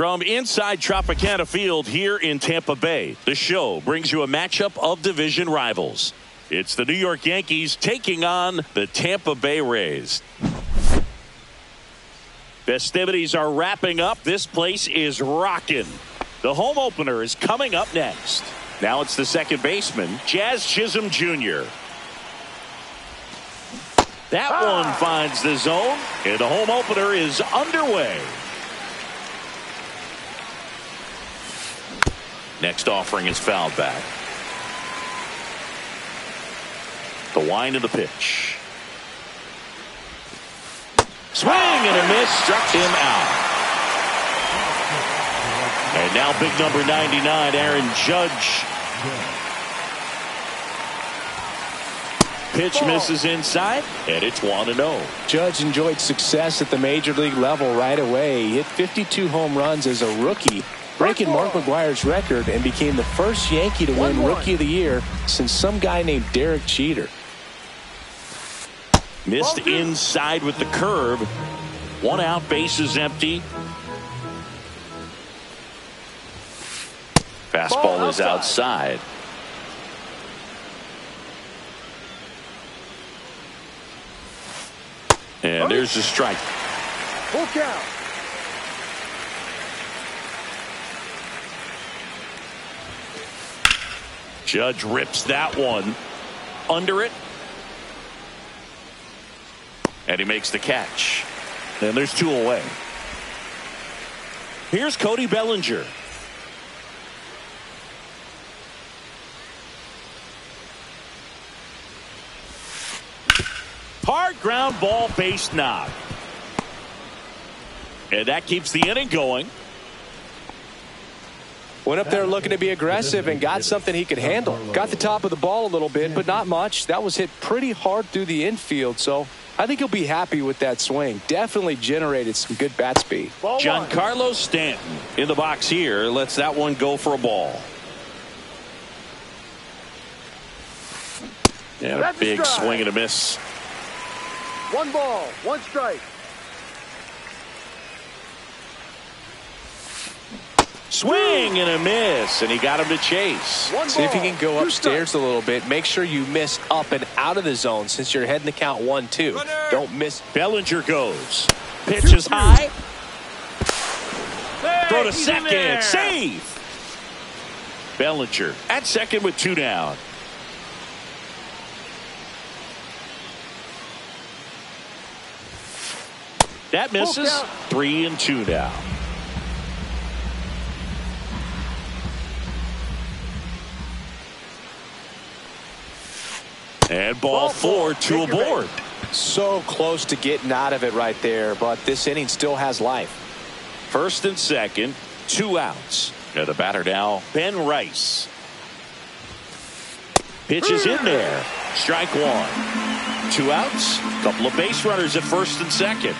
From inside Tropicana Field here in Tampa Bay, the show brings you a matchup of division rivals. It's the New York Yankees taking on the Tampa Bay Rays. Festivities are wrapping up. This place is rocking. The home opener is coming up next. Now it's the second baseman, Jazz Chisholm Jr. That one finds the zone, and the home opener is underway. Next offering is fouled back. The wind of the pitch. Swing and a miss, struck him out. And now big number 99, Aaron Judge. Pitch misses inside, and it's 1-0. Judge enjoyed success at the major league level right away. He hit 52 home runs as a rookie, breaking Mark McGwire's record, and became the first Yankee to win Rookie of the Year since some guy named Derek Jeter. Missed inside with the curve. 1 out, bases empty. Fastball is outside. And there's the strike. Full count. Judge rips that one under it. And he makes the catch. And there's 2 away. Here's Cody Bellinger. Hard ground ball, base knock. And that keeps the inning going. Went up there looking to be aggressive and got something he could handle. Got the top of the ball a little bit, but not much. That was hit pretty hard through the infield, so I think he'll be happy with that swing. Definitely generated some good bat speed. Giancarlo Stanton in the box here lets that one go for a ball. And a big swing and a miss. 1 ball, 1 strike. Swing and a miss, and he got him to chase. See if you can go upstairs a little bit. Make sure you miss up and out of the zone since you're heading to count 1-2. Don't miss. Bellinger goes. Pitch is high. Throw to second. Save. Bellinger at second with 2 down. That misses. 3-2 now. And ball 4, 2 aboard. So close to getting out of it right there, but this inning still has life. First and second, 2 outs. And the batter now, Ben Rice. Pitch is in there. Strike 1. 2 outs. Couple of base runners at first and second.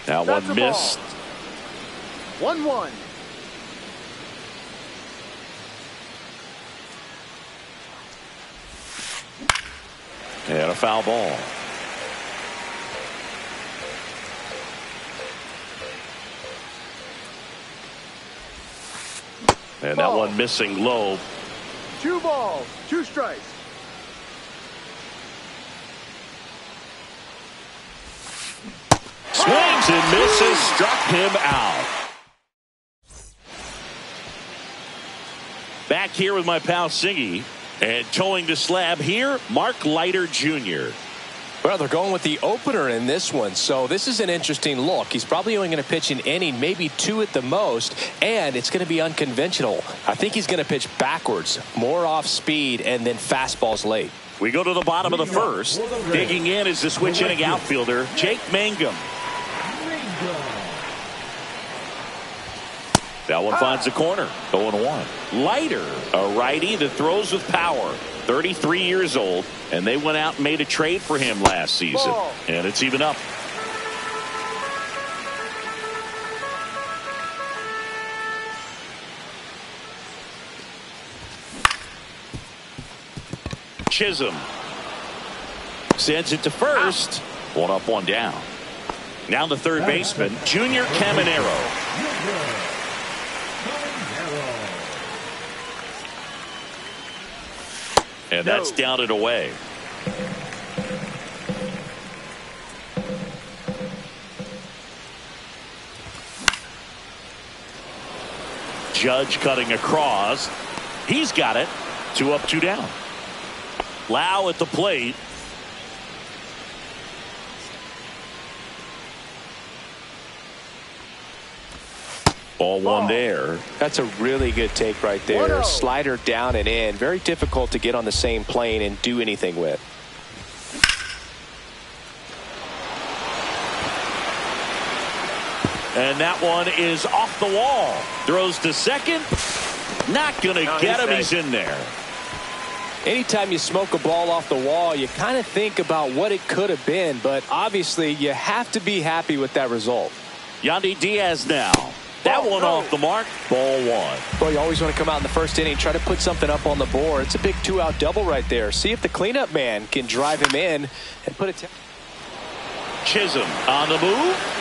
That one missed. 1-1. And a foul ball. And that one missing low. 2 balls, 2 strikes. Swings and misses, struck him out. Back here with my pal Singy. And towing the slab here, Mark Leiter Jr. Well, they're going with the opener in this one, so this is an interesting look. He's probably only going to pitch an inning, maybe 2 at the most, and it's going to be unconventional. I think he's going to pitch backwards, more off speed, and then fastballs late. We go to the bottom of the first. Digging in is the switch inning outfielder, Jake Mangum. That one finds the corner. 0-1. Leiter, a righty that throws with power. 33 years old, and they went out and made a trade for him last season. And it's even up. Chisholm sends it to first. 1 up, 1 down. Now the third baseman, Junior Caminero. And that's down and away. Judge cutting across. He's got it. 2 up, 2 down. Lau at the plate. Ball 1 there. That's a really good take right there. Slider down and in. Very difficult to get on the same plane and do anything with. And that one is off the wall. Throws to second. Not going to get him. He's in there. Anytime you smoke a ball off the wall, you kind of think about what it could have been. But obviously, you have to be happy with that result. Yandy Diaz now. That one off the mark. Ball 1. Well, you always want to come out in the first inning, try to put something up on the board. It's a big 2-out double right there. See if the cleanup man can drive him in and put it. Chisholm on the move.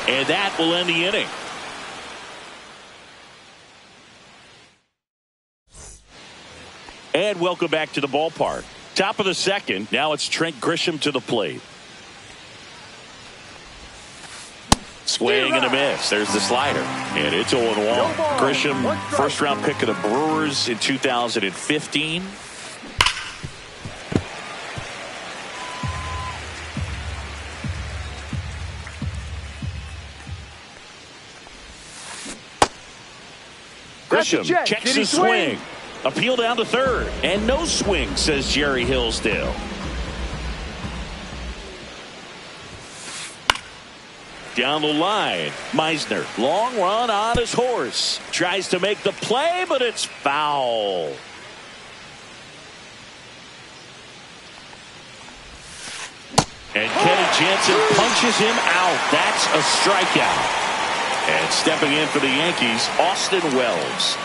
And that will end the inning. And welcome back to the ballpark. Top of the second. Now it's Trent Grisham to the plate. Swing and a miss. There's the slider. And it's 0-1. Grisham, first round pick of the Brewers in 2015. Grisham checks his swing. Appeal down to third. And no swing, says Jerry Hillsdale. Down the line, Meisner, long run on his horse. Tries to make the play, but it's foul. And Kenny Jansen punches him out. That's a strikeout. And stepping in for the Yankees, Austin Wells.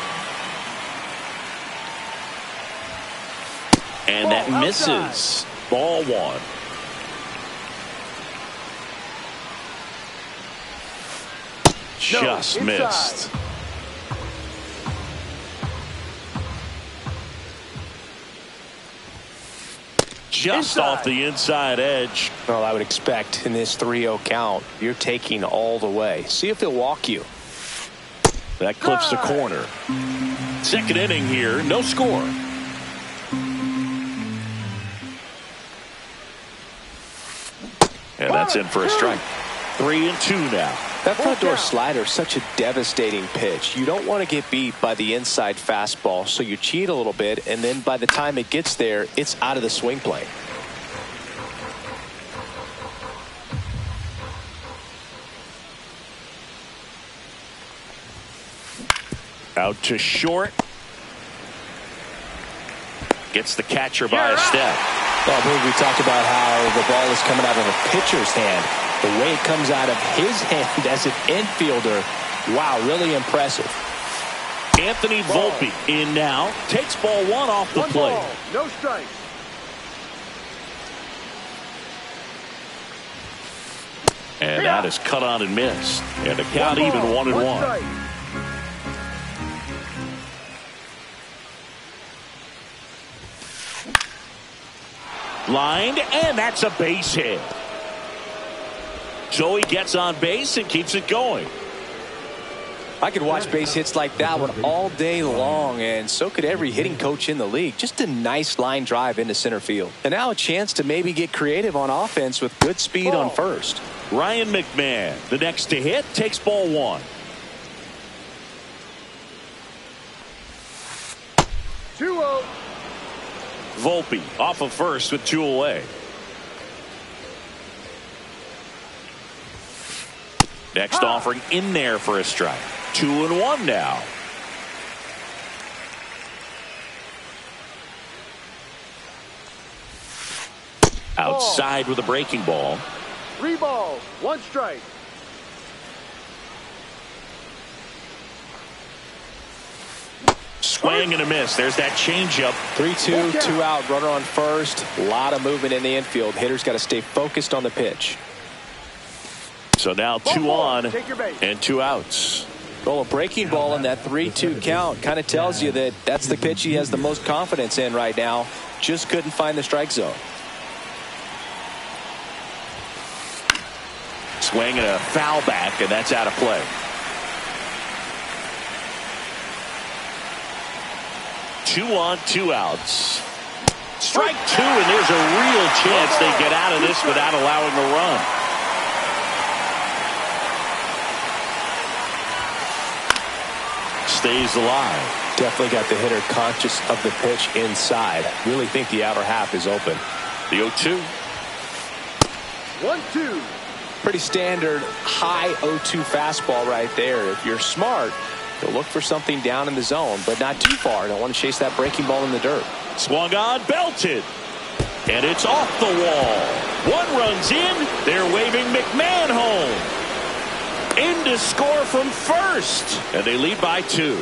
And that misses. Ball 1. Just missed. Just off the inside edge. Well, I would expect in this 3-0 count, you're taking all the way. See if he'll walk you. That clips the corner. Second inning here, no score. And that's in for a strike. 3-2 now. That front door slider is such a devastating pitch. You don't want to get beat by the inside fastball, so you cheat a little bit, and then by the time it gets there, it's out of the swing plane. Out to short. Gets the catcher by a step. Well, I believe we talked about how the ball is coming out of a pitcher's hand. The way it comes out of his hand as an infielder, wow, really impressive. Anthony Volpe in now. Takes ball 1 off the plate. Ball, no strikes. And that is cut on and missed. And the count even 1-1. Lined, and that's a base hit. So he gets on base and keeps it going. I could watch base hits like that one all day long, and so could every hitting coach in the league. Just a nice line drive into center field. And now a chance to maybe get creative on offense with good speed on first. Ryan McMahon, the next to hit, takes ball 1. 2-0. Volpe off of first with 2 away. Next offering in there for a strike. 2-1 now. Outside with a breaking ball. 3 balls, 1 strike. Swing and a miss. There's that changeup. 3-2, 2 out, runner on first. A lot of movement in the infield. Hitter's got to stay focused on the pitch. So now 2 on and 2 outs. Well, a breaking ball in that 3-2 count kind of tells you that that's the pitch he has the most confidence in right now. Just couldn't find the strike zone. Swing and a foul back, and that's out of play. Two on, 2 outs. Strike 2, and there's a real chance they get out of this without allowing a run. Stays alive. Definitely got the hitter conscious of the pitch inside. Really think the outer half is open. The 0-2. 1-2. Pretty standard high 0-2 fastball right there. If you're smart, you'll look for something down in the zone, but not too far. Don't want to chase that breaking ball in the dirt. Swung on, belted. And it's off the wall. 1 run's in. They're waving McMahon home. In to score from first. And they lead by 2.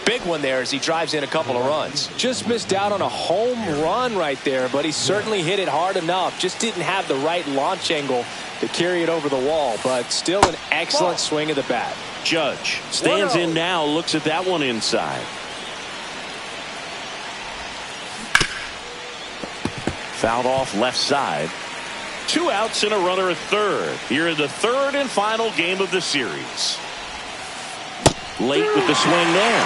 Big one there as he drives in a couple of runs. Just missed out on a home run right there, but he certainly hit it hard enough. Just didn't have the right launch angle to carry it over the wall, but still an excellent swing of the bat. Judge stands in now, looks at that one inside. Fouled off left side. 2 outs and a runner at third. Here in the 3rd and final game of the series. Late with the swing there.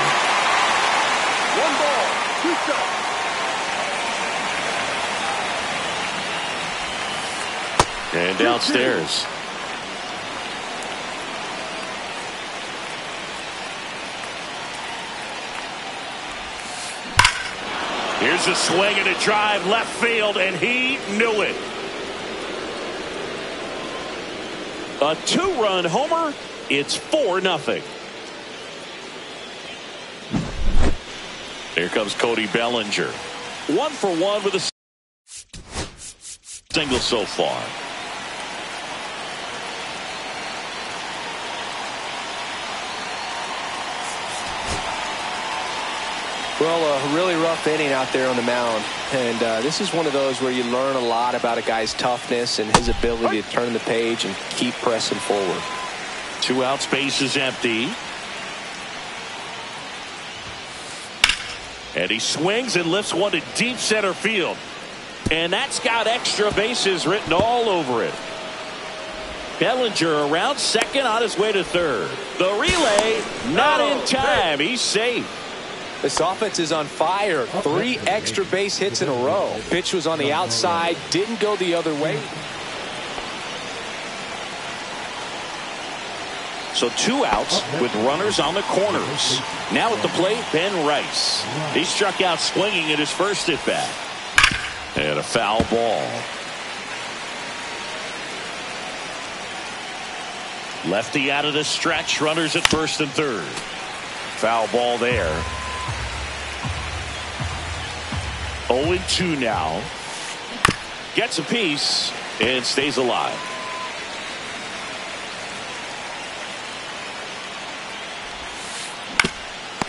1 ball, 2 strikes. And downstairs. Here's a swing and a drive left field, and he knew it. A 2-run homer. It's 4-0. Here comes Cody Bellinger. 1 for 1 with a single so far. Well, a really rough inning out there on the mound. And this is one of those where you learn a lot about a guy's toughness and his ability to turn the page and keep pressing forward. 2 outs, base is empty. And he swings and lifts one to deep center field. And that's got extra bases written all over it. Bellinger around second on his way to third. The relay not in time. He's safe. This offense is on fire. 3 extra base hits in a row. Pitch was on the outside, didn't go the other way. So 2 outs with runners on the corners. Now at the plate, Ben Rice. He struck out swinging at his first at bat. And a foul ball. Lefty out of the stretch. Runners at first and third. Foul ball there. 0-2 now. Gets a piece and stays alive.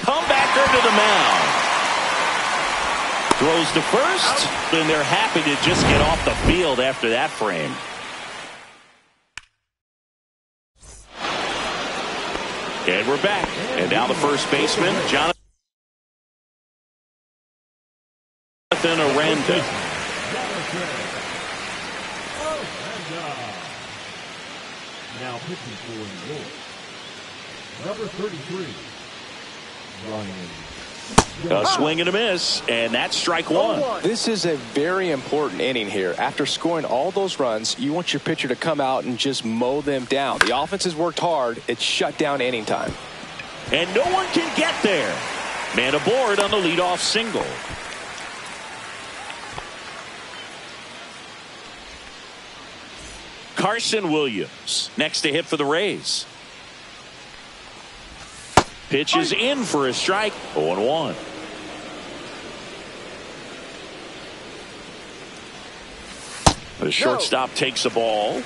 Comebacker to the mound. Throws to first. And they're happy to just get off the field after that frame. And we're back. And now the first baseman, Jonathan Aranda. Now pitching for New York, number 33, Ryan. A swing and a miss, and that's strike 1. This is a very important inning here. After scoring all those runs, you want your pitcher to come out and just mow them down. The offense has worked hard. It's shut down inning time. And no one can get there. Man aboard on the leadoff single. Carson Williams next to hit for the Rays. Pitch is in for a strike. 0-1. The shortstop takes the ball.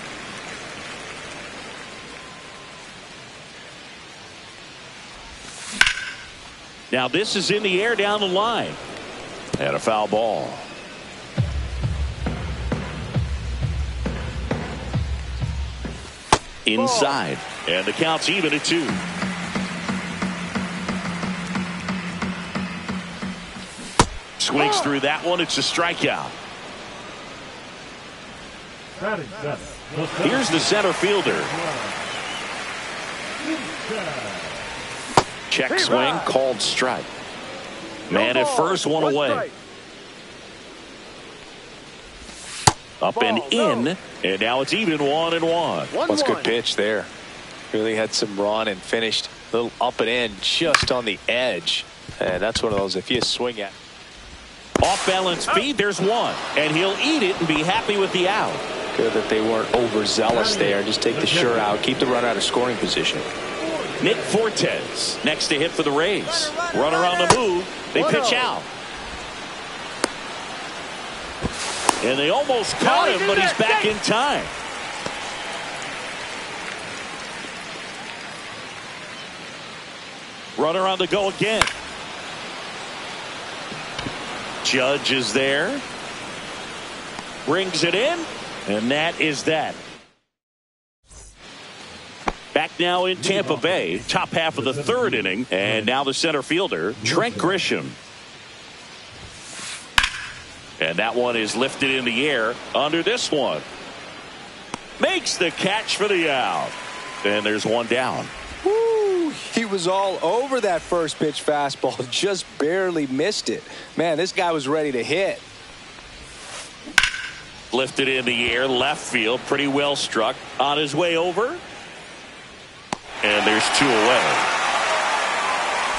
Now this is in the air down the line. And a foul ball. inside. And the count's even at 2. Swings through that one. It's a strikeout. Here's the center fielder. Check swing, called strike. Man at first, one away. Up and in, and now it's even 1-1. That's a good pitch there. Really had some run and finished a little up and in just on the edge. And that's one of those, if you swing at. Off balance feed, there's one. And he'll eat it and be happy with the out. Good that they weren't overzealous there. Just take the sure out, keep the run out of scoring position. Nick Fortes next to hit for the Rays. Runner on the move. They pitch out. And they almost caught him, but he's back in time. Runner on the go again. Judge is there. Brings it in. And that is that. Back now in Tampa Bay. Top half of the 3rd inning. And now the center fielder, Trent Grisham. And that one is lifted in the air under this one. Makes the catch for the out. And there's one down. Woo, he was all over that first pitch fastball. Just barely missed it. Man, this guy was ready to hit. Lifted in the air, left field, pretty well struck. On his way over. And there's 2 away.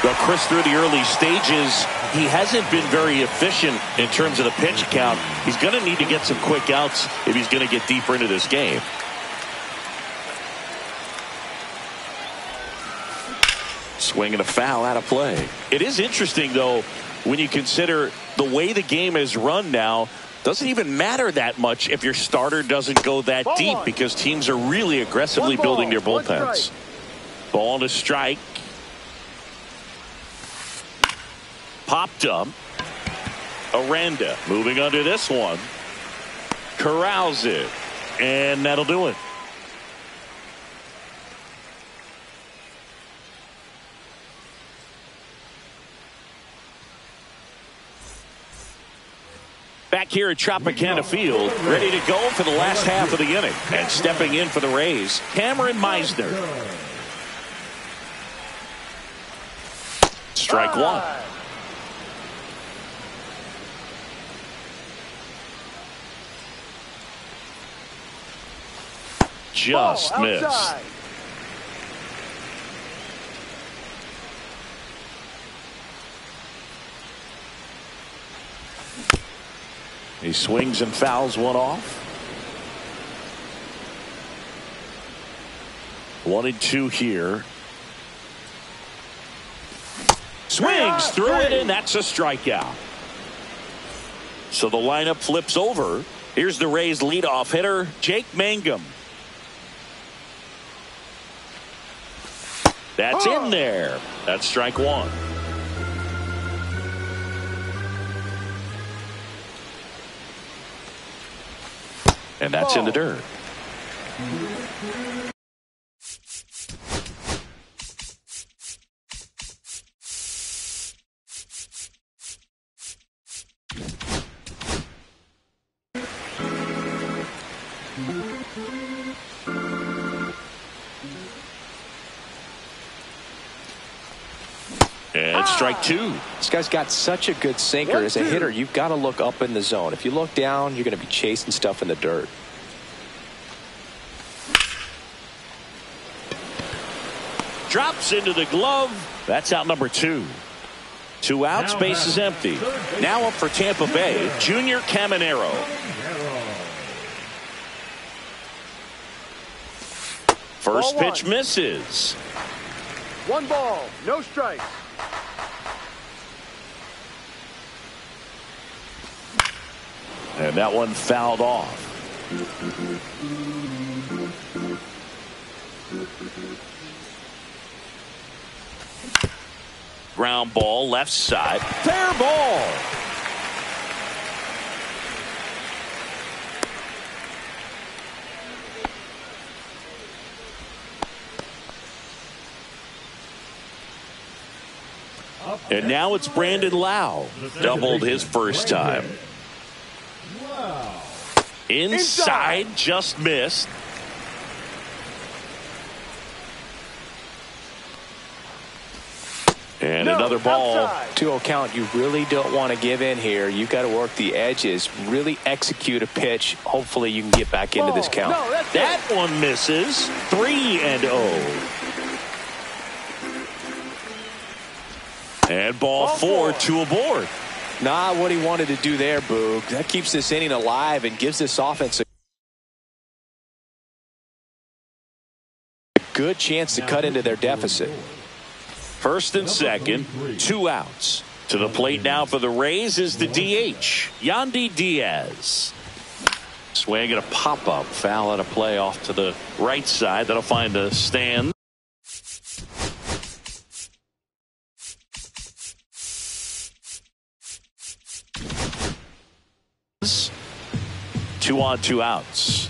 Well, Chris, through the early stages, he hasn't been very efficient in terms of the pitch count. He's going to need to get some quick outs if he's going to get deeper into this game. Swing and a foul out of play. It is interesting, though, when you consider the way the game is run now. Doesn't even matter that much if your starter doesn't go that deep because teams are really aggressively building their bullpens. Ball to strike. Popped up. Aranda moving under this one. Corrals it. And that'll do it. Back here at Tropicana Field, ready to go for the last half of the inning. And stepping in for the Rays, Cameron Meisner. Strike one. Just missed. He swings and fouls one off. 1-2 here. Swings through it, and that's a strikeout. So the lineup flips over. Here's the Rays leadoff hitter, Jake Mangum. That's in there. That's strike one. And that's in the dirt. And strike two. This guy's got such a good sinker. As a hitter, you've got to look up in the zone. If you look down, you're going to be chasing stuff in the dirt. Drops into the glove. That's out number two. 2 outs, base is empty. Now up for Tampa Bay, Junior Caminero. First pitch misses. 1 ball, no strikes. And that one fouled off. Ground ball, left side. Fair ball. And now it's Brandon Lau. Doubled his first time. Wow. Inside, just missed. And another ball. Outside. 2-0 count. You really don't want to give in here. You've got to work the edges, really execute a pitch. Hopefully you can get back into this count. No, that's That one misses. 3-0. And ball four, 2 aboard. Not what he wanted to do there, Boog. That keeps this inning alive and gives this offense a good chance to cut into their deficit. First and second, 2 outs. To the plate now for the Rays is the DH, Yandy Diaz. Swing and a pop-up. Foul out of play off to the right side. That'll find a stand. Two on, 2 outs.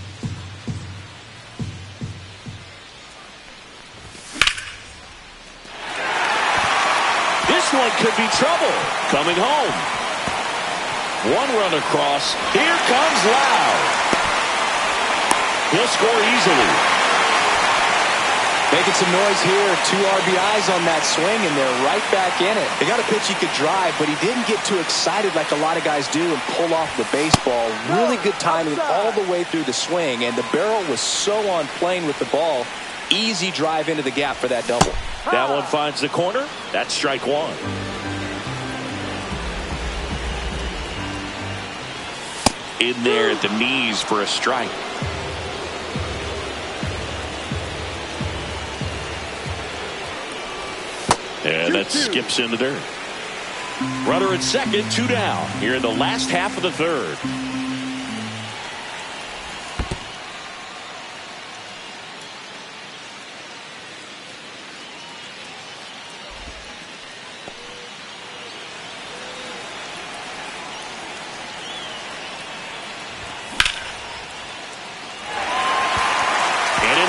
This one could be trouble. Coming home. 1 run across. Here comes Lau. He'll score easily. Making some noise here. 2 RBIs on that swing, and they're right back in it. They got a pitch he could drive, but he didn't get too excited like a lot of guys do and pull off the baseball. Really good timing all the way through the swing, and the barrel was so on plane with the ball. Easy drive into the gap for that double. That one finds the corner. That's strike 1. In there at the knees for a strike. And that skips in the dirt. Runner at second, 2 down. Here in the last half of the third.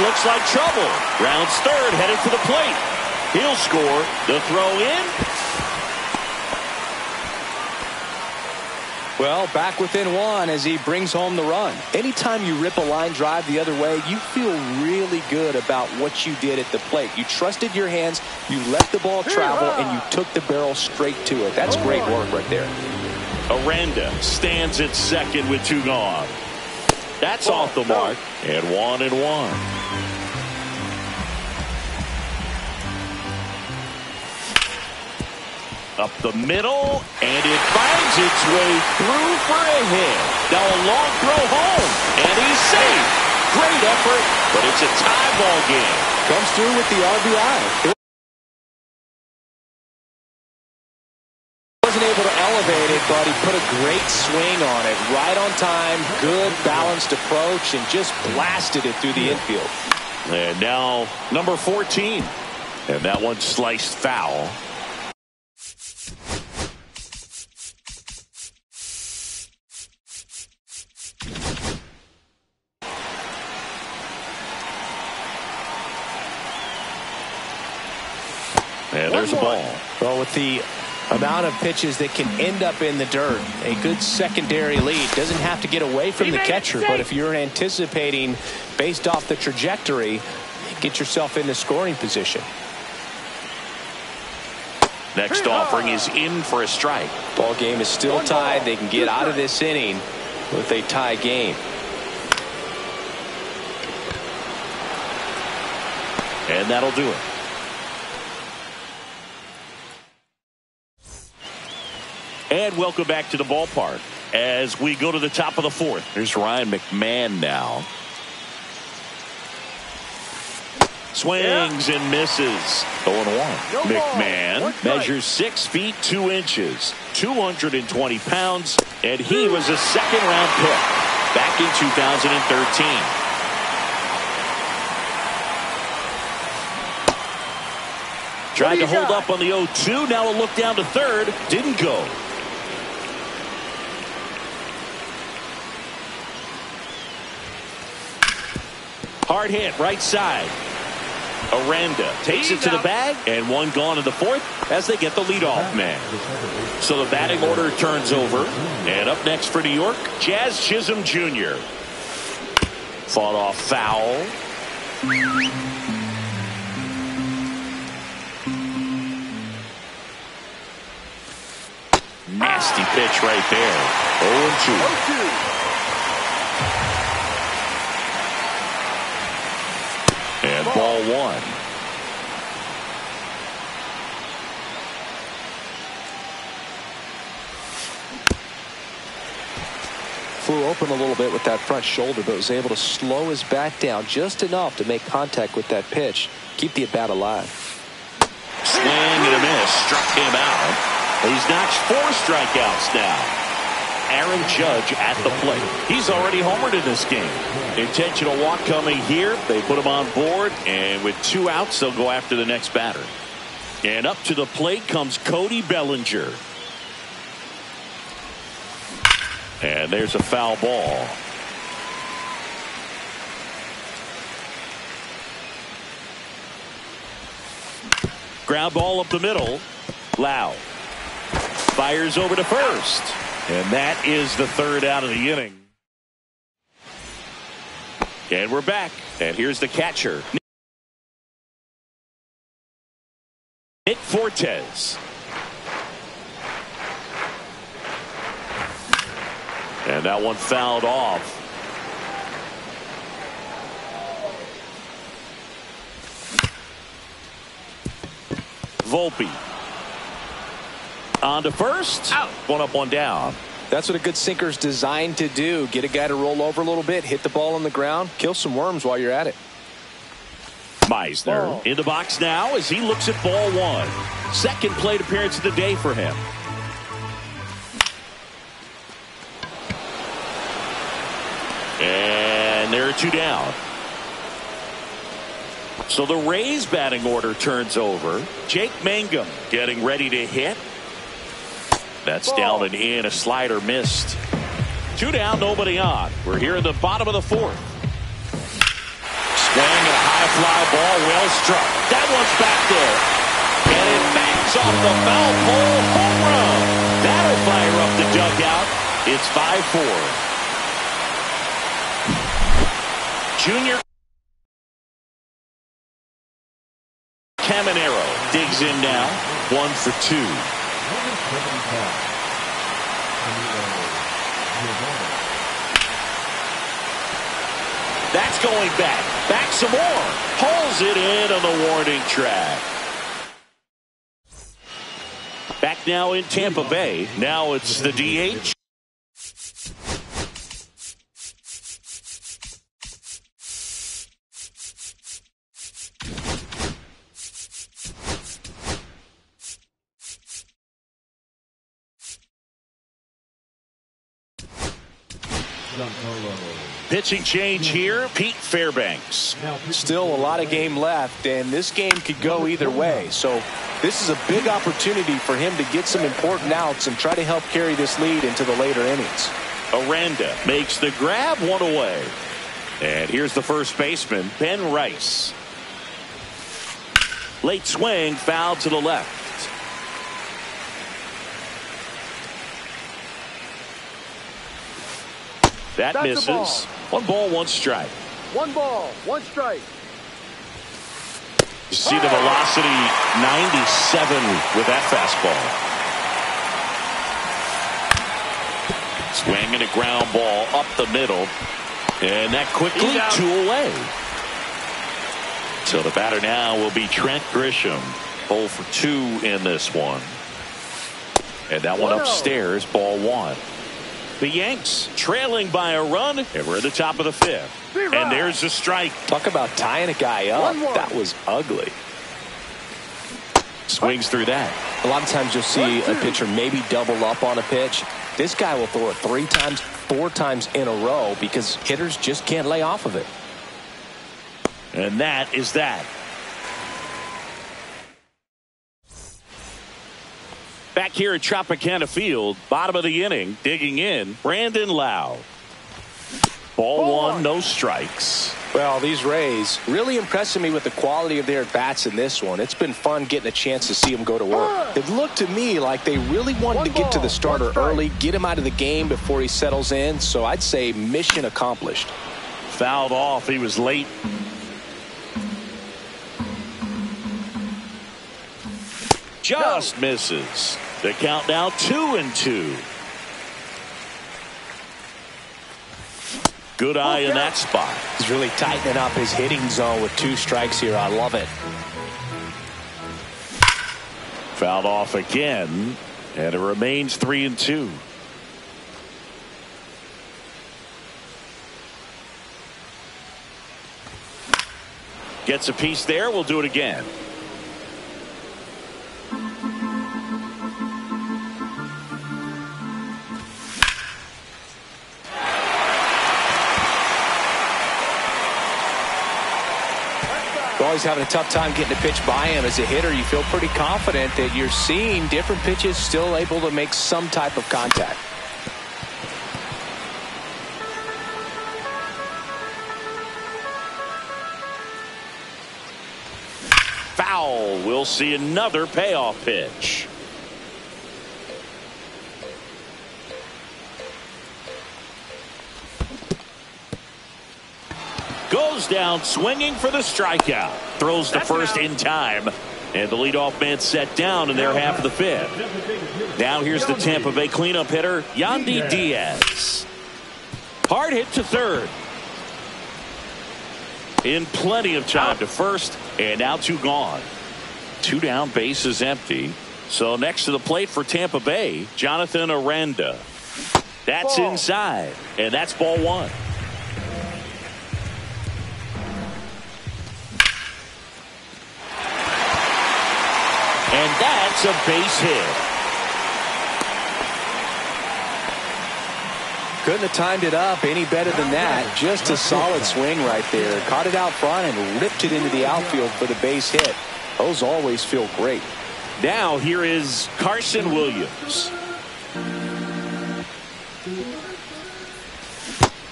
Looks like trouble. Rounds third, headed for the plate. He'll score. The throw in. Well, back within 1 as he brings home the run. Anytime you rip a line drive the other way, you feel really good about what you did at the plate. You trusted your hands, you let the ball travel, and you took the barrel straight to it. That's great work right there. Aranda stands at second with 2 gone. That's off the mark. And 1-1. Up the middle, and it finds its way through for a hit. Now a long throw home, and he's safe. Great effort, but it's a tie ball game. Comes through with the RBI. Wasn't able to elevate it, but he put a great swing on it. Right on time, good balanced approach, and just blasted it through the infield. And now number 14. And that one sliced foul. And there's a ball. Well, with the amount of pitches that can end up in the dirt, a good secondary lead. Doesn't have to get away from the catcher, but if you're anticipating based off the trajectory, get yourself in the scoring position. Next offering is in for a strike. Ball game is still tied. They can get out of this inning with a tie game. And that'll do it. And welcome back to the ballpark as we go to the top of the 4th. Here's Ryan McMahon now. Swings and misses. 0-1. McMahon measures 6 feet 2 inches, 220 pounds, and he was a second-round pick back in 2013. Tried to hold up on the 0-2. Now a look down to third. Didn't go. Hard hit, right side. Aranda takes it to the bag, and one gone in the fourth as they get the leadoff man. So the batting order turns over, and up next for New York, Jazz Chisholm Jr. Fought off foul. Nasty pitch right there. 0-2. And ball one. Flew open a little bit with that front shoulder, but was able to slow his bat down just enough to make contact with that pitch. Keep the at-bat alive. Swing and a miss. Struck him out. He's notched 4 strikeouts now. Aaron Judge at the plate. He's already homered in this game. Intentional walk coming here. They put him on board, and with 2 outs, they'll go after the next batter. And up to the plate comes Cody Bellinger. And there's a foul ball. Ground ball up the middle. Lau fires over to first. And that is the 3rd out of the inning. And we're back. And here's the catcher, Nick Fortes. And that one fouled off. Volpe on to first. Out. 1 up, 1 down. That's what a good sinker's designed to do. Get a guy to roll over a little bit, hit the ball on the ground, kill some worms while you're at it. Meisner in the box now as he looks at ball 1. Second plate appearance of the day for him. And there are 2 down. So the Rays batting order turns over. Jake Mangum getting ready to hit. That's down and in. A slider missed. 2 down, nobody on. We're here in the bottom of the 4th. Swing and a high fly ball, well struck. That one's back there. And it bangs off the foul pole. Home run. That'll fire up the dugout. It's 5-4. Junior Caminero digs in now. 1 for 2. That's going back. Back some more. Pulls it in on the warning track. Back now in Tampa Bay. Now it's the DH. Pitching change here, Pete Fairbanks. Still a lot of game left, and this game could go either way. So this is a big opportunity for him to get some important outs and try to help carry this lead into the later innings. Aranda makes the grab, 1 away. And here's the first baseman, Ben Rice. Late swing, foul to the left. That misses. 1 ball, 1 strike. 1 ball, 1 strike. You see the velocity, 97 with that fastball. Swing and a ground ball up the middle. And that quickly 2 away. So the batter now will be Trent Grisham. 0 for 2 in this one. And that one upstairs, ball 1. The Yanks trailing by a run, and we're at the top of the 5th. And there's a strike. Talk about tying a guy up. That was ugly. Swings through that. A lot of times you'll see a pitcher maybe double up on a pitch. This guy will throw it 3 times, 4 times in a row because hitters just can't lay off of it. And that is that. Back here at Tropicana Field, bottom of the inning, digging in, Brandon Lau. Ball one, no strikes. Well, these Rays really impressing me with the quality of their at-bats in this one. It's been fun getting a chance to see them go to work. It looked to me like they really wanted to get to the starter early, get him out of the game before he settles in. So I'd say mission accomplished. Fouled off. He was late. Just misses. The count now 2-2. Good eye in that spot. He's really tightening up his hitting zone with 2 strikes here. I love it. Fouled off again, and it remains 3-2. Gets a piece there. We'll do it again. Always having a tough time getting a pitch by him. As a hitter, you feel pretty confident that you're seeing different pitches, still able to make some type of contact. Foul. We'll see another payoff pitch. Goes down swinging for the strikeout. Throws to first in time. And the leadoff man set down in their half of the 5th. Now here's the Tampa Bay cleanup hitter, Yandy Diaz. Hard hit to third. In plenty of time to first. And now 2 gone. 2 down, base is empty. So next to the plate for Tampa Bay, Jonathan Aranda. That's inside. And that's ball 1. And that's a base hit. Couldn't have timed it up any better than that. Just a solid swing right there. Caught it out front and ripped it into the outfield for the base hit. Those always feel great. Now here is Carson Williams.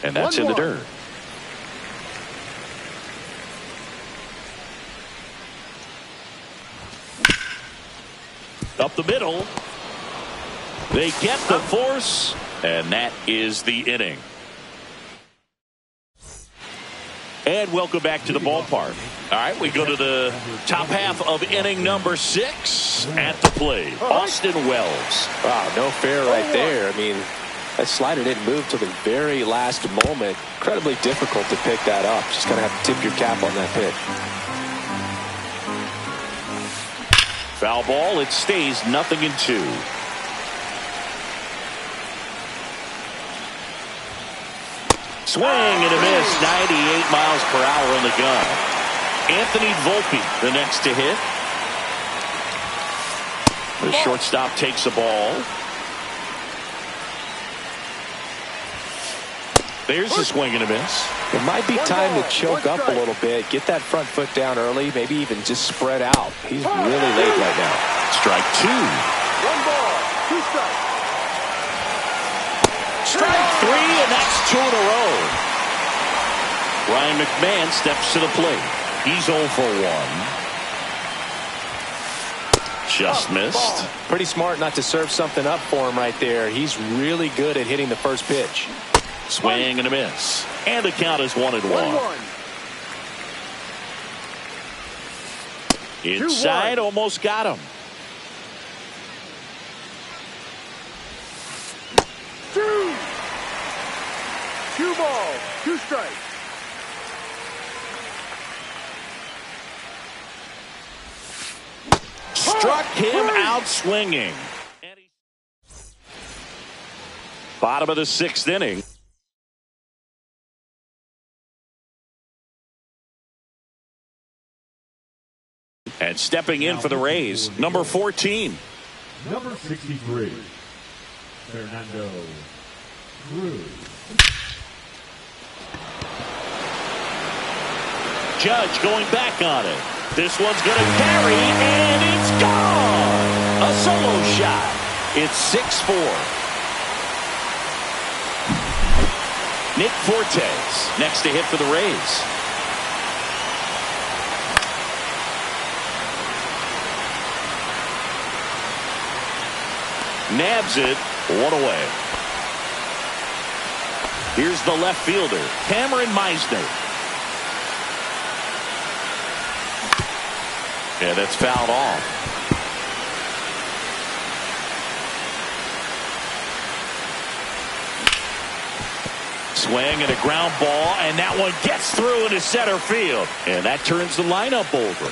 And that's in the dirt. Up the middle. They get the force, and that is the inning. And welcome back to the ballpark. All right, we go to the top half of inning number 6 at the plate. Austin Wells. Wow, no fair right there. I mean, that slider didn't move till the very last moment. Incredibly difficult to pick that up. Just going to have to tip your cap on that pitch. Foul ball. It stays 0-2. Swing and a miss. 98 miles per hour on the gun. Anthony Volpe, the next to hit. The shortstop takes the ball. There's a swing and a miss. It might be time to choke up a little bit. Get that front foot down early. Maybe even just spread out. He's really late right now. Strike 2. 1 ball, 2 strikes. Strike 3, and that's 2 in a row. Ryan McMahon steps to the plate. He's 0 for 1. Just missed. Pretty smart not to serve something up for him right there. He's really good at hitting the first pitch. Swing and a miss. And the count is 1-1. Inside, almost got him. 2 balls, 2 strikes. Struck him out swinging. Bottom of the 6th inning. And stepping in for the Rays, number 14. Number 63, Fernando Cruz. Judge going back on it. This one's going to carry, and it's gone. A solo shot. It's 6-4. Nick Fortes next to hit for the Rays. Nabs it, one away. Here's the left fielder, Cameron Meisner. And it's fouled off. Swing and a ground ball, and that one gets through into center field. And that turns the lineup over.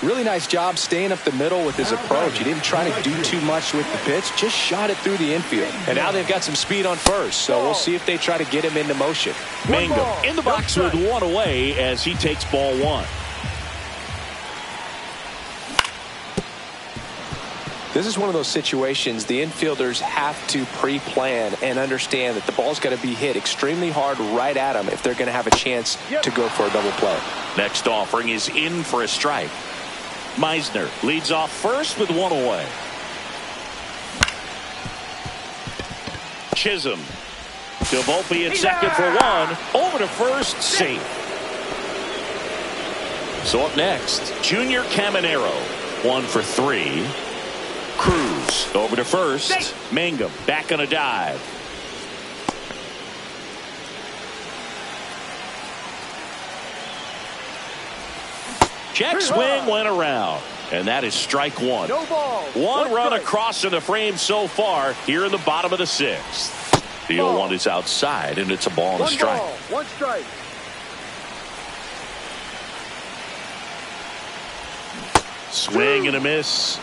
Really nice job staying up the middle with his approach. He didn't try to do too much with the pitch, just shot it through the infield. And now they've got some speed on first, so we'll see if they try to get him into motion. Mangum in the box with one away as he takes ball one. This is one of those situations the infielders have to pre-plan and understand that the ball's got to be hit extremely hard right at them if they're going to have a chance to go for a double play. Next offering is in for a strike. Meisner leads off first with one away. Chisholm to Volpe at second for one. Over to first, safe. So up next, Junior Caminero, 1 for 3. Cruz over to first. Mangum back on a dive. Check swing went around, and that is strike one. No ball. One run across in the frame so far here in the bottom of the 6th. The 0-1 is outside, and it's a ball and a strike. One strike. Swing and a miss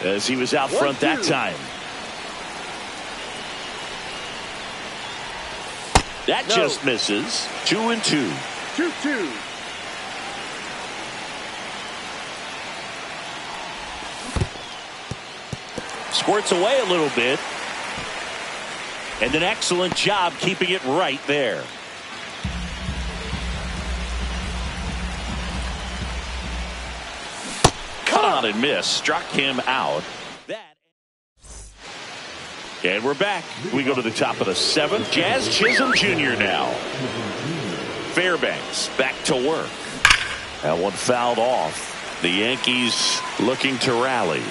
as he was out front that time. That just misses. 2-2. 2-2. Squirts away a little bit. And an excellent job keeping it right there. Cut on and miss. Struck him out. And we're back. We go to the top of the 7th. Jazz Chisholm Jr. now. Fairbanks back to work. That one fouled off. The Yankees looking to rally.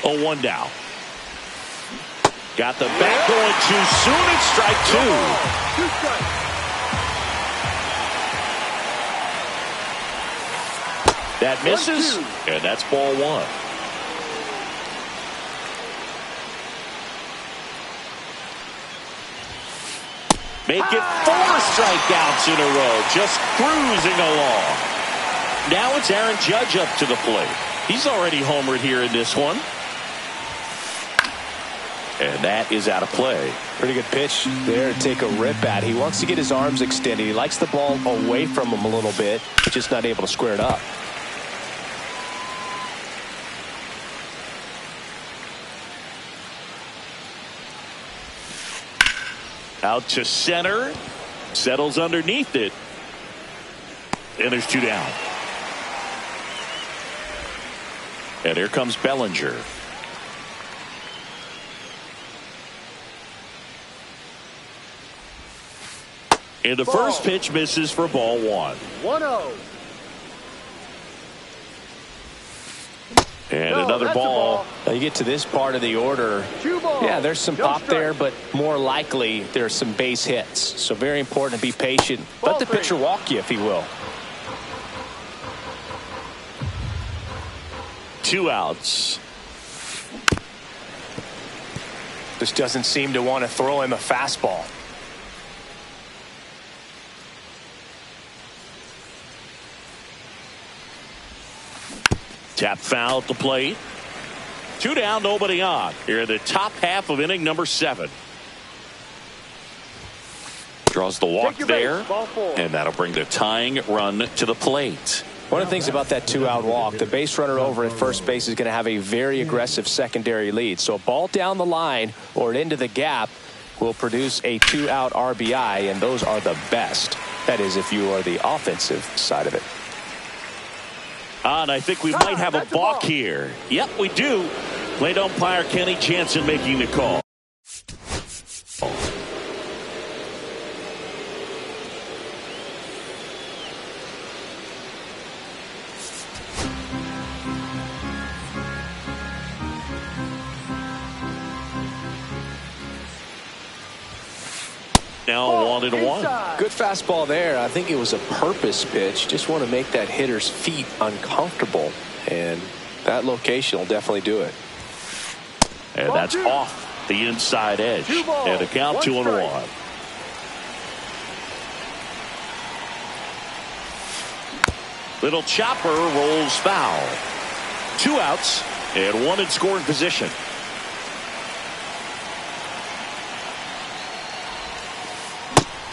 0-1 now. Got the bat going too soon. It's strike 2. 2 strikes. That misses, and that's ball 1. Make it 4 strikeouts in a row, just cruising along. Now it's Aaron Judge up to the plate. He's already homered here in this one. And that is out of play. Pretty good pitch there to take a rip at. He wants to get his arms extended. He likes the ball away from him a little bit, just not able to square it up. Out to center. Settles underneath it. And there's 2 down. And here comes Bellinger. And the first pitch misses for ball 1. 1-0. And another ball. Now you get to this part of the order. 2 balls. Yeah, there's some pop there, but more likely there's some base hits. So very important to be patient. Let the pitcher walk you, if he will. 2 outs. Just doesn't seem to want to throw him a fastball. Tap foul at the plate. 2 down, nobody on. Here in the top half of inning number 7. Draws the walk there. And that'll bring the tying run to the plate. One of the things about that 2-out walk, the base runner over at first base is going to have a very aggressive secondary lead. So a ball down the line or into the gap will produce a 2-out RBI, and those are the best. That is, if you are the offensive side of it. And I think we might have a balk here. Yep, we do. Plate umpire Kenny Jansen making the call. Now 1-1. Good fastball there. I think it was a purpose pitch. Just want to make that hitter's feet uncomfortable. And that location will definitely do it. And that's off the inside edge. And a count 2-1. Little chopper rolls foul. 2 outs and 1 in scoring position.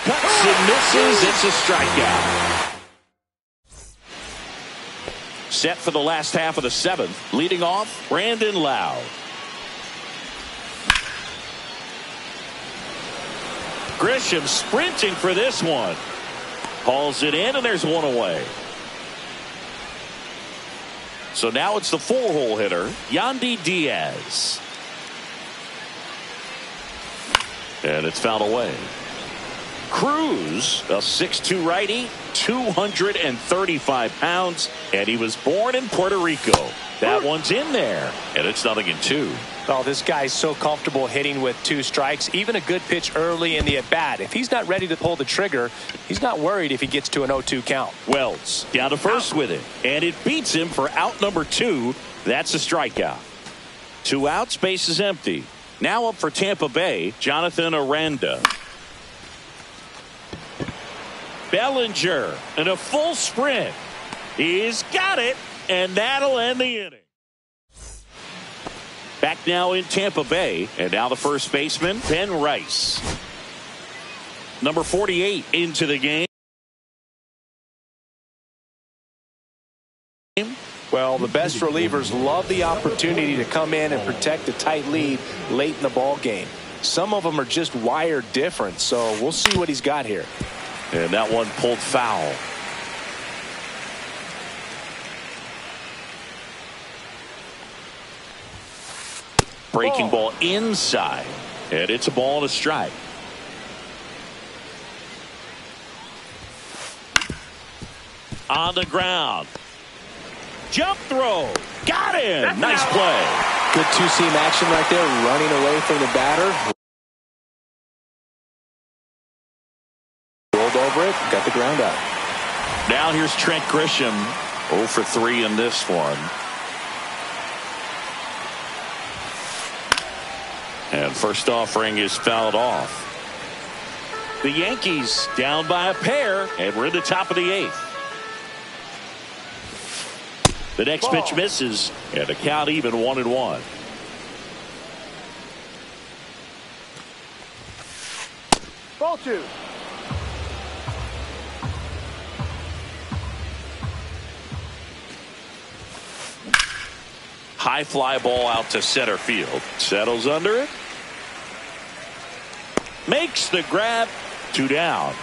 Cuts and misses. It's a strikeout. Set for the last half of the 7th. Leading off, Brandon Lowe. Grisham sprinting for this one. Hauls it in, and there's 1 away. So now it's the 4-hole hitter, Yandy Diaz. And it's fouled away. Cruz, a 6'2" righty, 235 pounds, and he was born in Puerto Rico. That one's in there, and it's 0-2. Oh, this guy's so comfortable hitting with 2 strikes. Even a good pitch early in the at-bat. If he's not ready to pull the trigger, he's not worried if he gets to an 0-2 count. Wells down to first with it, and it beats him for out number 2. That's a strikeout. 2 outs, base is empty. Now up for Tampa Bay, Jonathan Aranda. Bellinger in a full sprint. He's got it, and that'll end the inning. Back now in Tampa Bay, and now the first baseman, Ben Rice. Number 48 into the game. Well, the best relievers love the opportunity to come in and protect a tight lead late in the ball game. Some of them are just wired different, so we'll see what he's got here. And that one pulled foul. Breaking ball inside, and it's a ball and a strike. On the ground. Jump throw. Got him. Nice play. Good two-seam action right there, running away from the batter. Rolled over it, got the ground out. Now here's Trent Grisham. 0 for 3 in this one. And first offering is fouled off. The Yankees down by a pair, and we're in the top of the 8th. The next pitch misses, and the count even 1-1. Ball 2. High fly ball out to center field. Settles under it. Makes the grab. 2 down.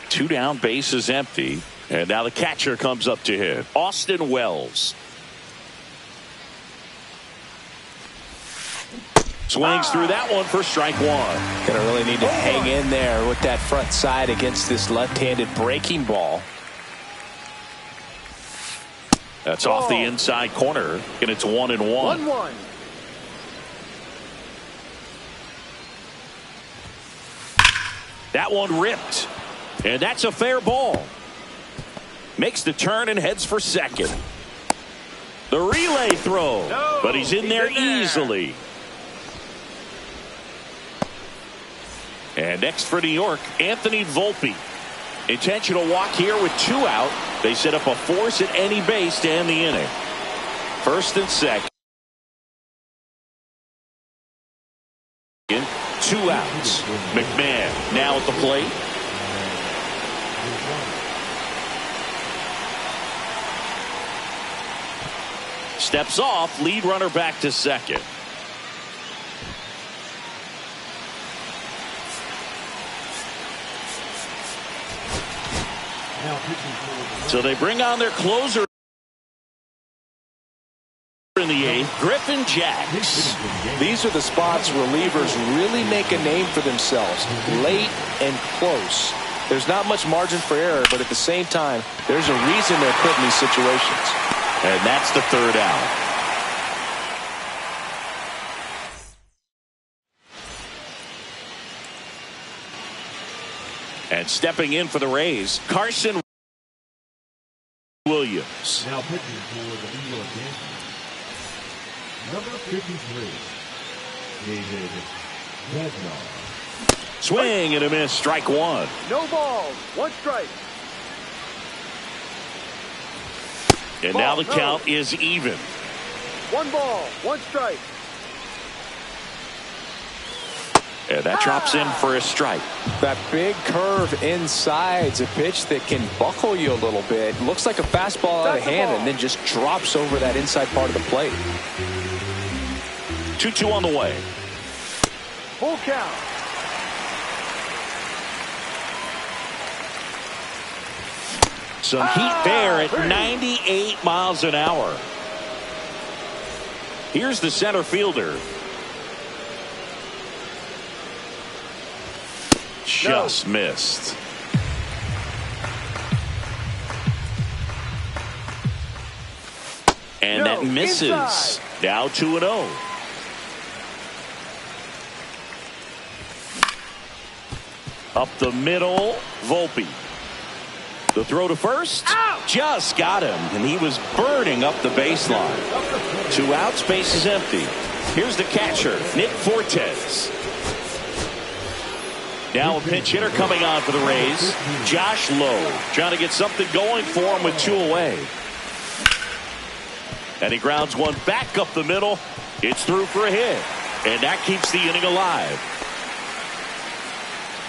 2 down, base is empty. And now the catcher comes up to hit. Austin Wells. Swings through that one for strike 1. Gonna really need to hang in there with that front side against this left-handed breaking ball. That's off the inside corner, and it's 1-1. 1-1. That one ripped, and that's a fair ball. Makes the turn and heads for second. The relay throw, but he's in there easily. And next for New York, Anthony Volpe. Intentional walk here with 2 out. They set up a force at any base to end the inning. First and second. 2 outs. McMahon now at the plate. Steps off, lead runner back to second. So they bring on their closer in the 8th, Griffin Jacks. These are the spots relievers really make a name for themselves, late and close. There's not much margin for error, but at the same time, there's a reason they're put in these situations. And that's the 3rd out. And stepping in for the Rays, Carson Williams. Now pitching for the New York Yankees, number 53, David Bednar. Swing and a miss, strike one. No balls, one strike. And now the count is even. One ball, one strike. And that drops in for a strike. That big curve inside's a pitch that can buckle you a little bit. Looks like a fastball out of hand and then just drops over that inside part of the plate. 2-2 on the way. Full count. Some heat there at 98 miles an hour. Here's the center fielder. Just missed. And that misses. Inside. Now 2-0. Up the middle, Volpe. The throw to first. Out. Just got him, and he was burning up the baseline. 2 outs, base is empty. Here's the catcher, Nick Fortes. Now a pinch hitter coming on for the Rays, Josh Lowe, trying to get something going for him with 2 away. And he grounds one back up the middle. It's through for a hit, and that keeps the inning alive.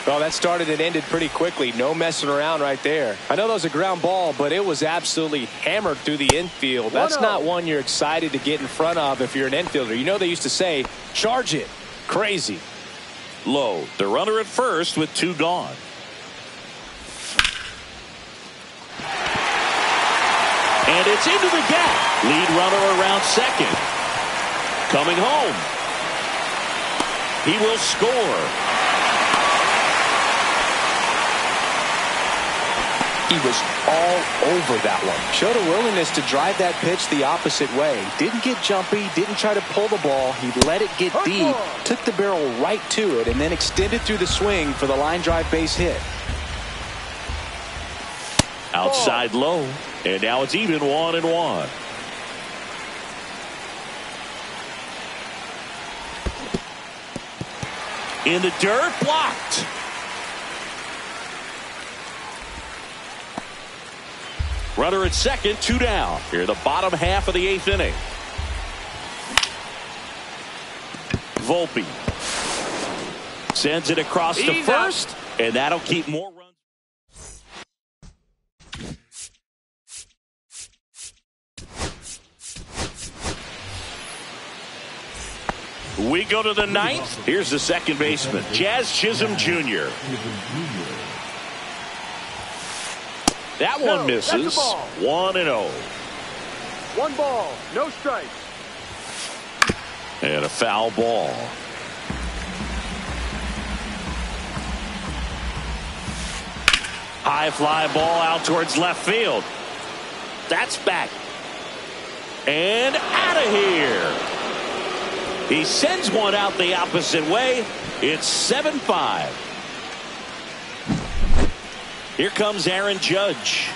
Well, that started and ended pretty quickly. No messing around right there. I know that was a ground ball, but it was absolutely hammered through the infield. That's not one you're excited to get in front of if you're an infielder. You know they used to say, charge it. Crazy. Low, the runner at first with 2 gone. And it's into the gap. Lead runner around second. Coming home. He will score. He was all over that one. Showed a willingness to drive that pitch the opposite way. Didn't get jumpy, didn't try to pull the ball. He let it get deep, took the barrel right to it, and then extended through the swing for the line drive base hit. Outside low, and now it's even 1-1. In the dirt, blocked. Runner at second, 2 down. Here the bottom half of the 8th inning. Volpe sends it across to first, and that'll keep more runs. We go to the 9th. Here's the second baseman, Jazz Chisholm Jr. That one misses. 1-0. 1 ball, no strikes. And a foul ball. High fly ball out towards left field. That's back. And out of here. He sends one out the opposite way. It's 7-5. Here comes Aaron Judge.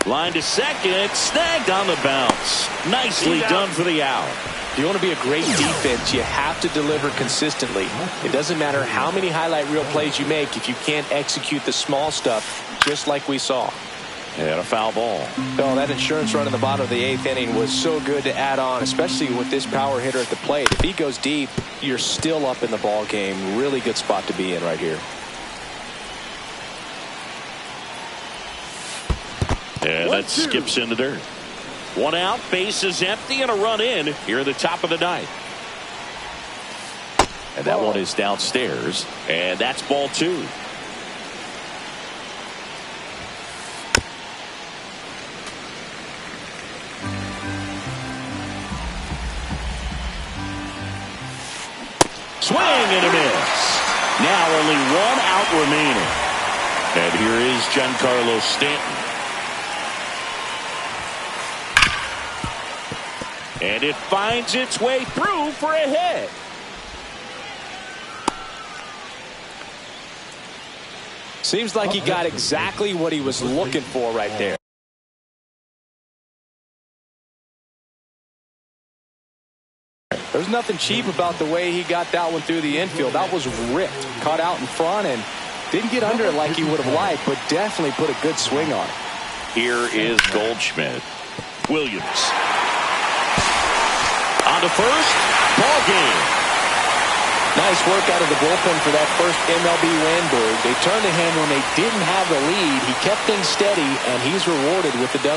Line to second, snagged on the bounce. Nicely done for the out. If you want to be a great defense, you have to deliver consistently. It doesn't matter how many highlight reel plays you make if you can't execute the small stuff, just like we saw. And a foul ball. Oh, that insurance run in the bottom of the 8th inning was so good to add on, especially with this power hitter at the plate. If he goes deep, you're still up in the ball game. Really good spot to be in right here. And that skips in the dirt. 1 out, base is empty, and a run in here at the top of the 9th. And that one is downstairs, and that's ball 2. Swing and a miss. Now only 1 out remaining. And here is Giancarlo Stanton. And it finds its way through for a hit. Seems like he got exactly what he was looking for right there. There's nothing cheap about the way he got that one through the infield. That was ripped, caught out in front, and didn't get under it like he would have liked, but definitely put a good swing on it. Here is Goldschmidt. Williams. On to first. Ball game. Nice work out of the bullpen for that first MLB win, Bird. They turned to him when they didn't have the lead. He kept things steady, and he's rewarded with the W.